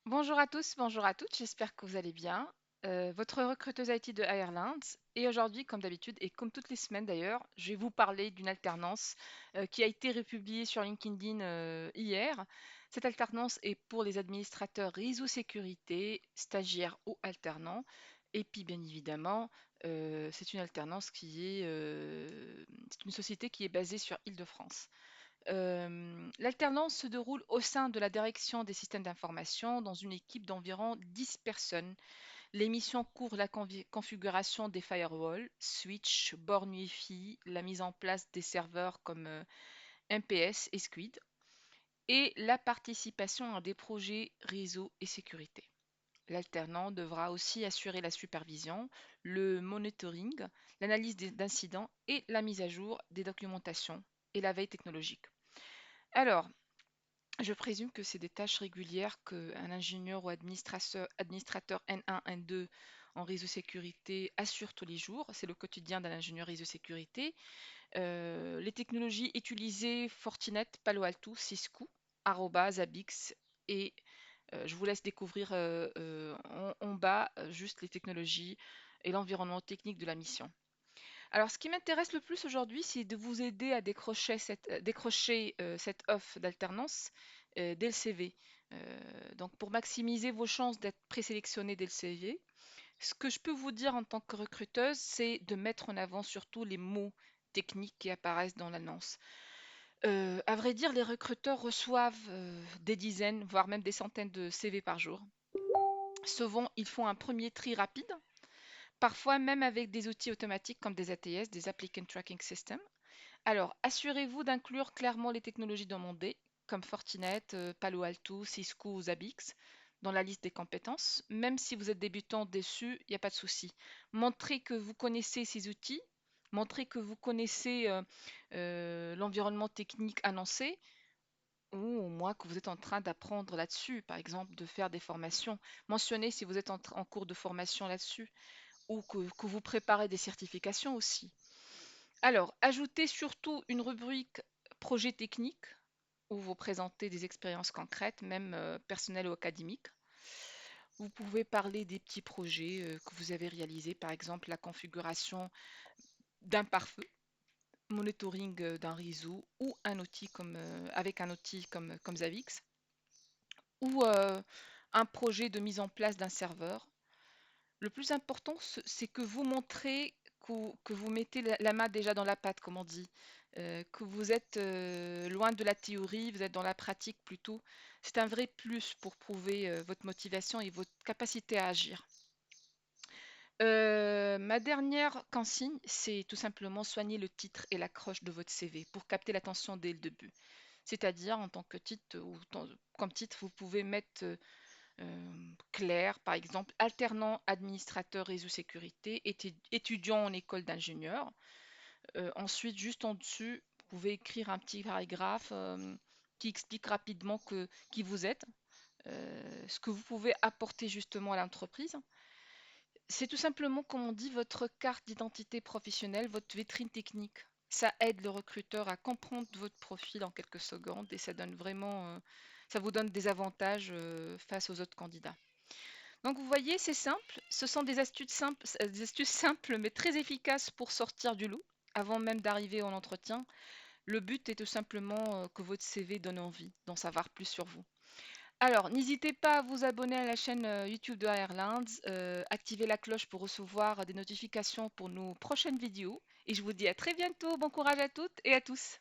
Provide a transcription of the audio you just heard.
Bonjour à tous, bonjour à toutes, j'espère que vous allez bien. Votre recruteuse IT de Ireland. Et aujourd'hui, comme d'habitude, et comme toutes les semaines d'ailleurs, je vais vous parler d'une alternance qui a été republiée sur LinkedIn hier. Cette alternance est pour les administrateurs réseau sécurité, stagiaires ou alternants. Et puis, bien évidemment, c'est une alternance c'est une société qui est basée sur Île-de-France. L'alternance se déroule au sein de la direction des systèmes d'information dans une équipe d'environ 10 personnes. Les missions couvrent la configuration des firewalls, switch, bornes Wi-Fi, la mise en place des serveurs comme MPS et Squid, et la participation à des projets réseau et sécurité. L'alternant devra aussi assurer la supervision, le monitoring, l'analyse d'incidents et la mise à jour des documentations et la veille technologique. Alors, je présume que c'est des tâches régulières qu'un ingénieur ou administrateur N1, N2 en réseau sécurité assure tous les jours. C'est le quotidien d'un ingénieur réseau sécurité. Les technologies utilisées, Fortinet, Palo Alto, Cisco, Aruba, Zabbix et je vous laisse découvrir en bas juste les technologies et l'environnement technique de la mission. Alors, ce qui m'intéresse le plus aujourd'hui, c'est de vous aider à décrocher cette offre d'alternance dès le CV. Donc, pour maximiser vos chances d'être présélectionné dès le CV, ce que je peux vous dire en tant que recruteuse, c'est de mettre en avant surtout les mots techniques qui apparaissent dans l'annonce. À vrai dire, les recruteurs reçoivent des dizaines, voire même des centaines de CV par jour. Souvent, ils font un premier tri rapide, parfois même avec des outils automatiques comme des ATS, des Applicant Tracking Systems. Alors, assurez-vous d'inclure clairement les technologies demandées, comme Fortinet, Palo Alto, Cisco ou Zabbix, dans la liste des compétences. Même si vous êtes débutant dessus, il n'y a pas de souci. Montrez que vous connaissez ces outils, montrez que vous connaissez l'environnement technique annoncé, ou au moins que vous êtes en train d'apprendre là-dessus, par exemple de faire des formations. Mentionnez si vous êtes en cours de formation là-dessus, ou que vous préparez des certifications aussi. Alors, ajoutez surtout une rubrique projet technique où vous présentez des expériences concrètes, même personnelles ou académiques. Vous pouvez parler des petits projets que vous avez réalisés, par exemple la configuration d'un pare-feu, monitoring d'un réseau ou avec un outil comme Zavix, ou un projet de mise en place d'un serveur. Le plus important, c'est que vous montrez que vous mettez la main déjà dans la pâte, comme on dit, que vous êtes loin de la théorie, vous êtes dans la pratique plutôt. C'est un vrai plus pour prouver votre motivation et votre capacité à agir. Ma dernière consigne, c'est tout simplement soigner le titre et l'accroche de votre CV pour capter l'attention dès le début. C'est-à-dire, en tant que titre comme titre, vous pouvez mettre clair, par exemple, alternant administrateur réseau sécurité, étudiant en école d'ingénieur. Ensuite, juste en dessus, vous pouvez écrire un petit paragraphe qui explique rapidement qui vous êtes, ce que vous pouvez apporter justement à l'entreprise. C'est tout simplement, comme on dit, votre carte d'identité professionnelle, votre vitrine technique. Ça aide le recruteur à comprendre votre profil en quelques secondes et ça vous donne des avantages face aux autres candidats. Donc vous voyez, c'est simple. Ce sont des astuces simples mais très efficaces pour sortir du lot avant même d'arriver en entretien. Le but est tout simplement que votre CV donne envie d'en savoir plus sur vous. Alors, n'hésitez pas à vous abonner à la chaîne YouTube de Airlines, activez la cloche pour recevoir des notifications pour nos prochaines vidéos. Et je vous dis à très bientôt. Bon courage à toutes et à tous.